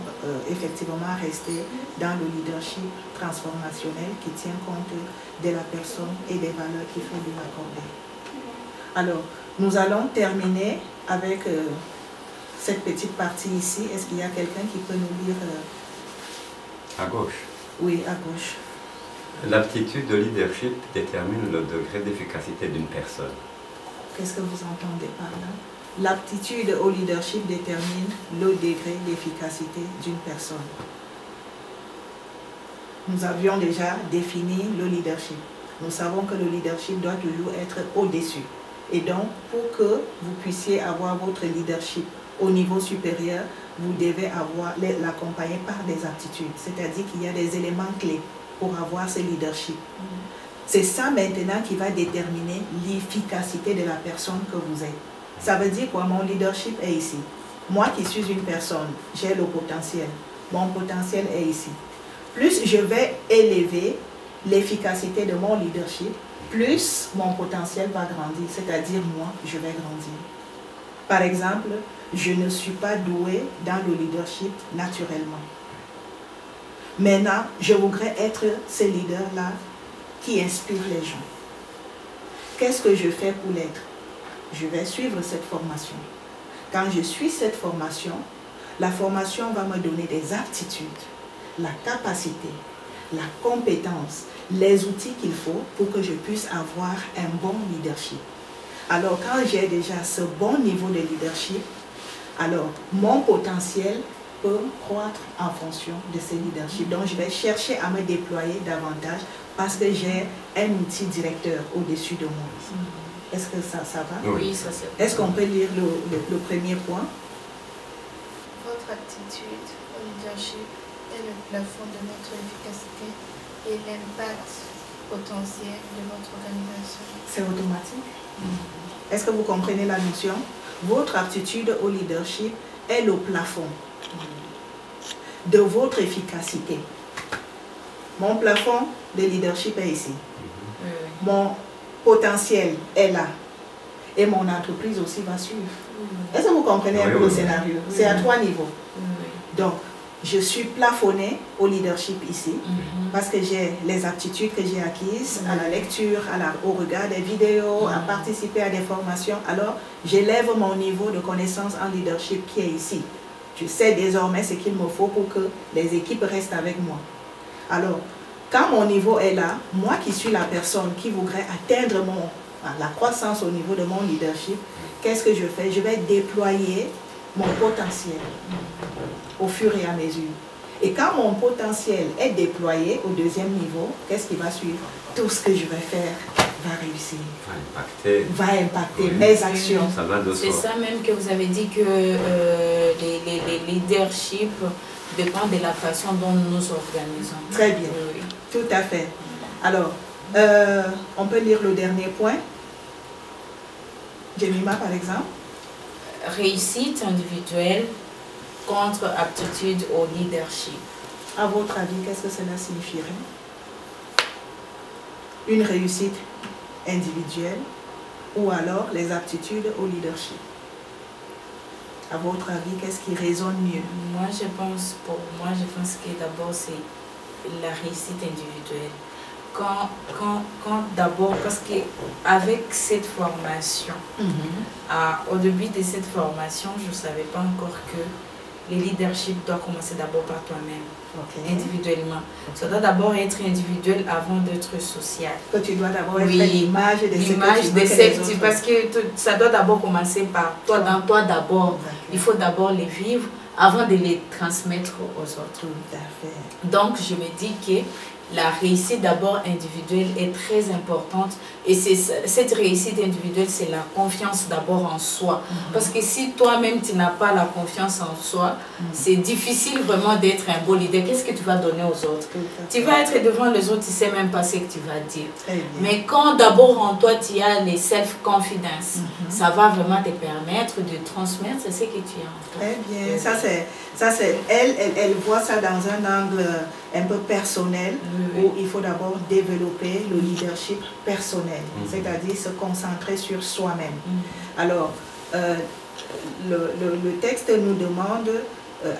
effectivement rester dans le leadership transformationnel qui tient compte de la personne et des valeurs qu'il faut lui accorder. Alors, nous allons terminer avec cette petite partie ici. Est-ce qu'il y a quelqu'un qui peut nous lire à gauche? Oui, à gauche. L'aptitude de leadership détermine le degré d'efficacité d'une personne. Qu'est-ce que vous entendez par là? L'aptitude au leadership détermine le degré d'efficacité d'une personne. Nous avions déjà défini le leadership. Nous savons que le leadership doit toujours être au-dessus. Et donc, pour que vous puissiez avoir votre leadership au niveau supérieur, vous devez l'accompagner par des aptitudes. C'est-à-dire qu'il y a des éléments clés pour avoir ce leadership. C'est ça maintenant qui va déterminer l'efficacité de la personne que vous êtes. Ça veut dire quoi? Mon leadership est ici. Moi qui suis une personne, j'ai le potentiel. Mon potentiel est ici. Plus je vais élever l'efficacité de mon leadership, plus mon potentiel va grandir, c'est-à-dire moi, je vais grandir. Par exemple, je ne suis pas douée dans le leadership naturellement. Maintenant, je voudrais être ce leader-là qui inspire les gens. Qu'est-ce que je fais pour l'être? Je vais suivre cette formation. Quand je suis cette formation, la formation va me donner des aptitudes, la capacité, la compétence, les outils qu'il faut pour que je puisse avoir un bon leadership. Alors, quand j'ai déjà ce bon niveau de leadership, alors mon potentiel peut croître en fonction de ce leadership. Donc, je vais chercher à me déployer davantage parce que j'ai un outil directeur au-dessus de moi. Est-ce que ça va? Oui, ça c'est. Est-ce qu'on peut lire le premier point? Votre attitude au leadership est le plafond de notre efficacité et l'impact potentiel de votre organisation. C'est automatique. Est-ce que vous comprenez la notion? Votre aptitude au leadership est le plafond de votre efficacité. Mon plafond de leadership est ici. Mon potentiel est là. Et mon entreprise aussi va suivre. Est-ce que vous comprenez un peu le scénario? C'est à 3 niveaux. Donc, je suis plafonnée au leadership ici parce que j'ai les aptitudes que j'ai acquises à la lecture, au regard des vidéos, à participer à des formations. Alors, j'élève mon niveau de connaissance en leadership qui est ici. Je sais désormais ce qu'il me faut pour que les équipes restent avec moi. Alors, quand mon niveau est là, moi qui suis la personne qui voudrait atteindre la croissance au niveau de mon leadership, qu'est-ce que je fais? Je vais déployer mon potentiel au fur et à mesure. Et quand mon potentiel est déployé au deuxième niveau, qu'est-ce qui va suivre? Tout ce que je vais faire va réussir. Va impacter mes actions. C'est ça même que vous avez dit que les leaderships dépendent de la façon dont nous nous organisons. Très bien. Oui. Tout à fait. Alors, on peut lire le dernier point. Jemima, par exemple. Réussite individuelle contre aptitude au leadership. À votre avis, qu'est-ce que cela signifierait? Une réussite individuelle ou alors les aptitudes au leadership? À votre avis, qu'est-ce qui résonne mieux? Pour moi, je pense que d'abord c'est la réussite individuelle. Quand d'abord, parce qu'avec cette formation, au début de cette formation, je ne savais pas encore que le leadership doit commencer d'abord par toi-même, individuellement. Ça doit d'abord être individuel avant d'être social. Que tu dois d'abord être l'image de ce que tu veux. Parce que ça doit d'abord commencer par toi, dans toi d'abord. Il faut d'abord les vivre avant de les transmettre aux autres. Tout à fait. Donc, je me dis que la réussite d'abord individuelle est très importante et cette réussite individuelle, c'est la confiance d'abord en soi. Parce que si toi-même tu n'as pas la confiance en soi, c'est difficile vraiment d'être un beau leader. Qu'est-ce que tu vas donner aux autres? Tu vas être devant les autres, tu ne sais même pas ce que tu vas dire. Mais quand d'abord en toi tu as les self-confidence, ça va vraiment te permettre de transmettre ce que tu as en toi. Très bien. Elle voit ça dans un angle un peu personnel, où il faut d'abord développer le leadership personnel, c'est-à-dire se concentrer sur soi-même. Alors, le texte nous demande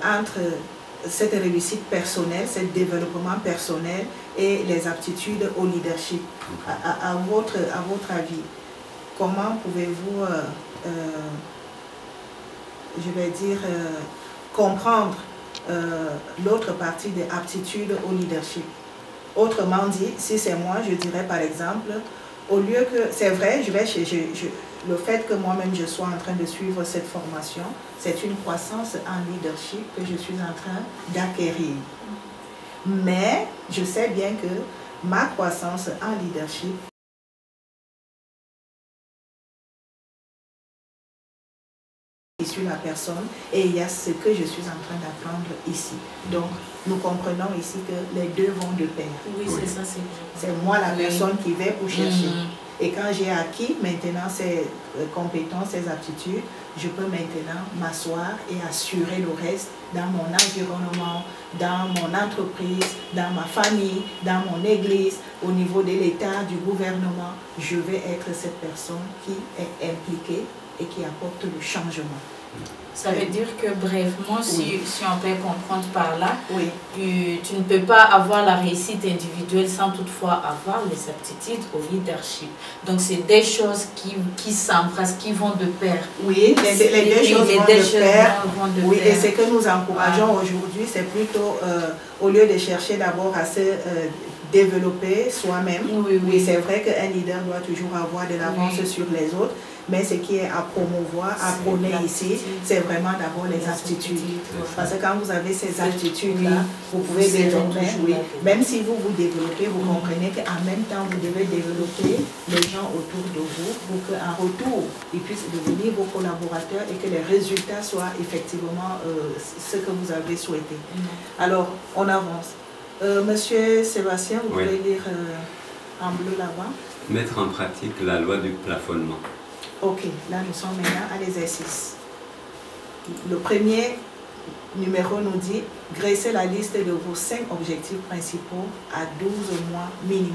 entre cette réussite personnelle, ce développement personnel et les aptitudes au leadership. À votre avis, comment pouvez-vous, je vais dire, comprendre l'autre partie des aptitudes au leadership? Autrement dit, si c'est moi, je dirais par exemple, au lieu que, c'est vrai, le fait que moi-même je sois en train de suivre cette formation, c'est une croissance en leadership que je suis en train d'acquérir. Mais je sais bien que ma croissance en leadership sur la personne et il y a ce que je suis en train d'apprendre ici. Donc, nous comprenons ici que les deux vont de pair. Oui, c'est ça, c'est moi la personne qui vais pour chercher. Et quand j'ai acquis maintenant ces compétences, ces aptitudes, je peux maintenant m'asseoir et assurer le reste dans mon environnement, dans mon entreprise, dans ma famille, dans mon église, au niveau de l'État, du gouvernement. Je vais être cette personne qui est impliquée et qui apporte le changement. Ça veut dire que brièvement, si on peut comprendre par là, tu ne peux pas avoir la réussite individuelle sans toutefois avoir les aptitudes au leadership. Donc c'est des choses qui s'embrassent, qui vont de pair. Oui, les deux choses vont de pair. Oui, et ce que nous encourageons aujourd'hui, c'est plutôt au lieu de chercher d'abord à se développer soi-même. Oui, c'est vrai qu'un leader doit toujours avoir de l'avance sur les autres. Mais ce qui est à promouvoir, à prôner ici, c'est vraiment d'abord les aptitudes. Parce que quand vous avez ces aptitudes-là, vous pouvez développer, même si vous vous développez, vous comprenez qu'en même temps, vous devez développer les gens autour de vous pour qu'en retour, ils puissent devenir vos collaborateurs et que les résultats soient effectivement ce que vous avez souhaité. Alors, on avance. Monsieur Sébastien, vous pouvez lire en bleu là-bas. Mettre en pratique la loi du plafonnement. Ok, là nous sommes maintenant à l'exercice. Le premier numéro nous dit graissez la liste de vos 5 objectifs principaux à 12 mois minimum.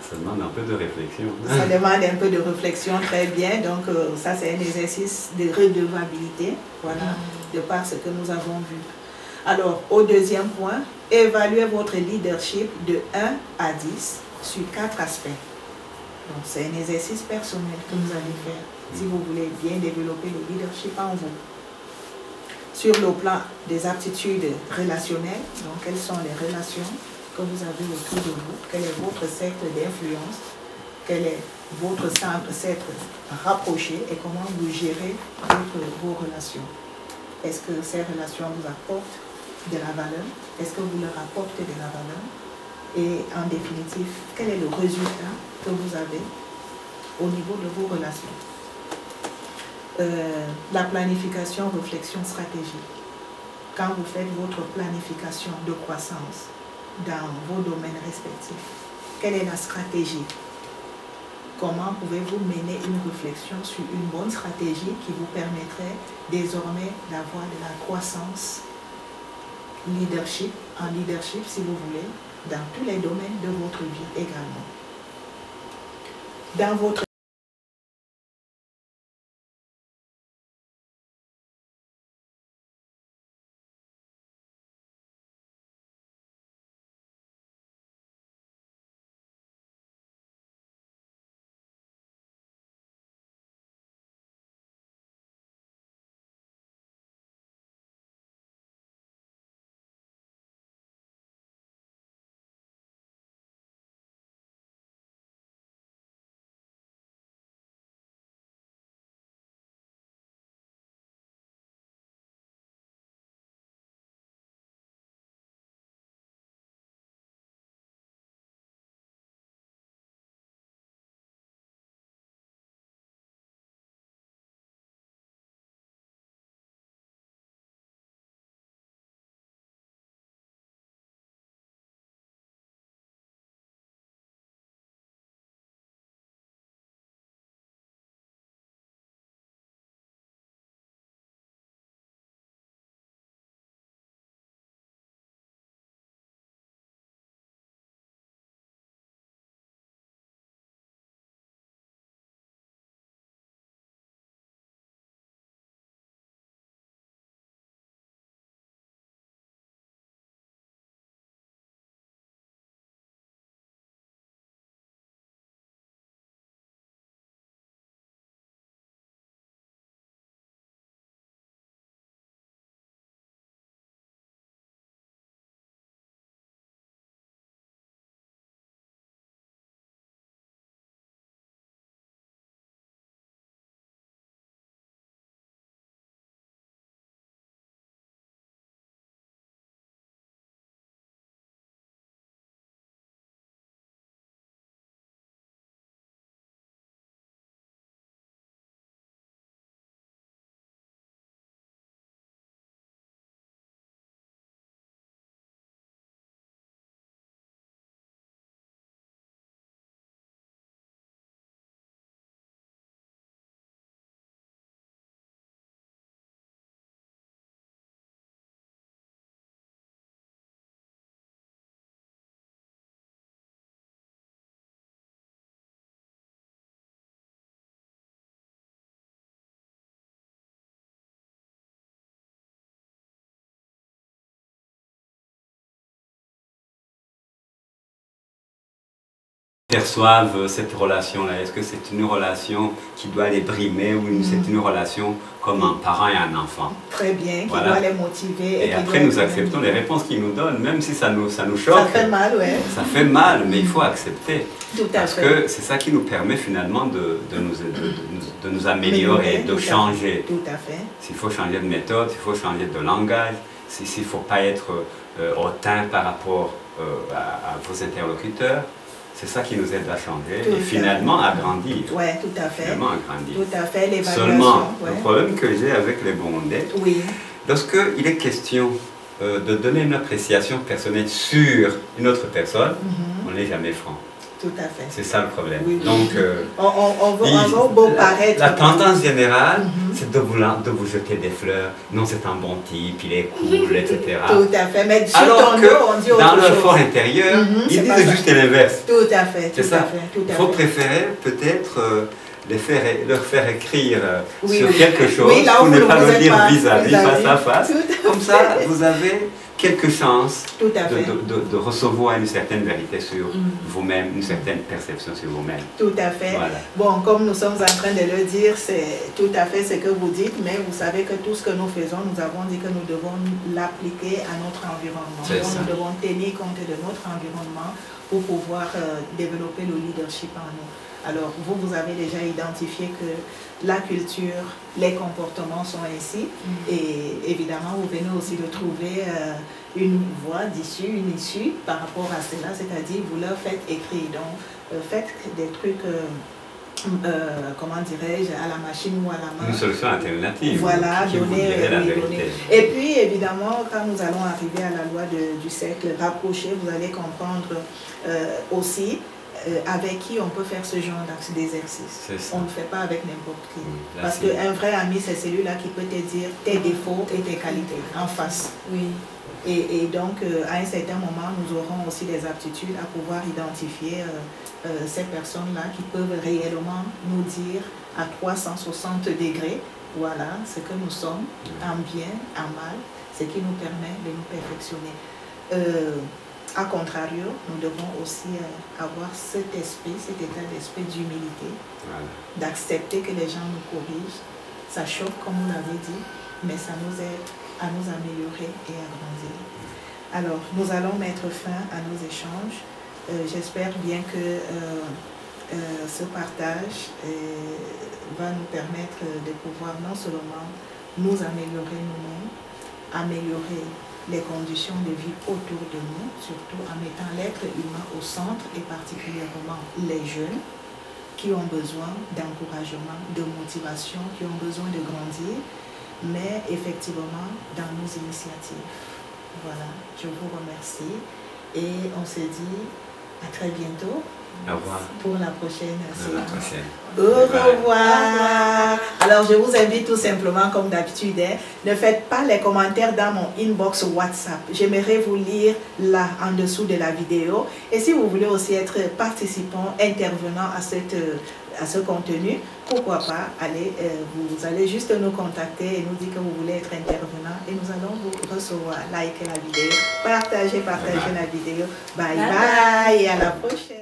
Ça demande un peu de réflexion. Ça demande un peu de réflexion, très bien. Donc ça c'est un exercice de redevabilité, voilà, de par ce que nous avons vu. Alors au deuxième point, évaluez votre leadership de 1 à 10 sur 4 aspects. Donc, c'est un exercice personnel que vous allez faire si vous voulez bien développer le leadership en vous. Sur le plan des aptitudes relationnelles, donc quelles sont les relations que vous avez autour de vous, quel est votre cercle d'influence, quel est votre cercle rapproché et comment vous gérez vos relations. Est-ce que ces relations vous apportent de la valeur? Est-ce que vous leur apportez de la valeur? Et en définitive, quel est le résultat que vous avez au niveau de vos relations? La planification, réflexion, stratégie. Quand vous faites votre planification de croissance dans vos domaines respectifs, quelle est la stratégie? Comment pouvez-vous mener une réflexion sur une bonne stratégie qui vous permettrait désormais d'avoir de la croissance en leadership, si vous voulez, dans tous les domaines de votre vie également. Dans votre perçoivent cette relation-là? Est-ce que c'est une relation qui doit les brimer ou c'est une relation comme un parent et un enfant? Très bien, qui Voilà. doit les motiver. Et après, nous acceptons les réponses qu'ils nous donnent, même si ça nous choque. Ça fait mal, ouais. Ça fait mal, mais il faut accepter. Tout à Parce fait. que c'est ça qui nous permet finalement de nous améliorer, de changer. Tout à fait. S'il faut changer de méthode, s'il faut changer de langage, s'il ne faut pas être hautain par rapport à vos interlocuteurs, c'est ça qui nous aide à changer et finalement à grandir. Oui, tout à fait. Finalement à grandir. Tout à fait, l'évaluation. Seulement, le problème que j'ai avec les Burundais, oui. lorsqu'il est question de donner une appréciation personnelle sur une autre personne, on n'est jamais franc. Tout à fait. C'est ça le problème. Oui, oui. Donc, on va beau paraître. La tendance générale, c'est de vous jeter des fleurs. Non, c'est un bon type, il est cool, etc. Tout à fait. Mais sur alors ton que dos, on dit autre dans leur chose. fort intérieur, ils c'est pas disent ça. juste l'inverse. Tout à fait. C'est ça. Il faut préférer peut-être leur faire écrire sur oui. quelque chose oui, là pour où ne vous pas vous le êtes dire pas vis-à-vis, face à face. Comme ça, fait. vous avez quelques chances Tout à fait. de recevoir une certaine vérité sur vous-même, une certaine perception sur vous-même. Tout à fait. Voilà. Bon, comme nous sommes en train de le dire, c'est tout à fait ce que vous dites, mais vous savez que tout ce que nous faisons, nous avons dit que nous devons l'appliquer à notre environnement. C'est Donc, ça. nous devons tenir compte de notre environnement pour pouvoir développer le leadership en nous. Alors, vous avez déjà identifié que la culture, les comportements sont ainsi. Et évidemment, vous venez aussi de trouver une voie d'issue, une issue par rapport à cela, c'est-à-dire vous leur faites écrire. Donc, faites des trucs, comment dirais-je, à la machine ou à la main. Une solution alternative. Voilà, qui vous dirait la vérité. Et puis, évidemment, quand nous allons arriver à la loi du cercle rapproché, vous allez comprendre aussi avec qui on peut faire ce genre d'exercice. On ne fait pas avec n'importe qui. Parce qu'un vrai ami, c'est celui-là qui peut te dire tes défauts et tes qualités en face. Oui. Et donc, à un certain moment, nous aurons aussi des aptitudes à pouvoir identifier ces personnes-là qui peuvent réellement nous dire à 360 degrés, voilà ce que nous sommes, en bien, en mal, ce qui nous permet de nous perfectionner. A contrario, nous devons aussi avoir cet état d'esprit d'humilité, d'accepter que les gens nous corrigent. Ça choque, comme vous l'avez dit, mais ça nous aide à nous améliorer et à grandir. Alors, nous allons mettre fin à nos échanges. J'espère bien que ce partage va nous permettre de pouvoir non seulement nous améliorer nous-mêmes, améliorer les conditions de vie autour de nous, surtout en mettant l'être humain au centre et particulièrement les jeunes qui ont besoin d'encouragement, de motivation, qui ont besoin de grandir, mais effectivement dans nos initiatives. Voilà, je vous remercie et on se dit à très bientôt. Au revoir. Pour la prochaine séance. Au revoir. Alors, je vous invite tout simplement, comme d'habitude, ne faites pas les commentaires dans mon inbox WhatsApp. J'aimerais vous lire là, en dessous de la vidéo. Et si vous voulez aussi être participant, intervenant à ce contenu, pourquoi pas, vous allez juste nous contacter et nous dire que vous voulez être intervenant et nous allons vous recevoir. Likez la vidéo, partagez la vidéo. Bye bye et à la prochaine.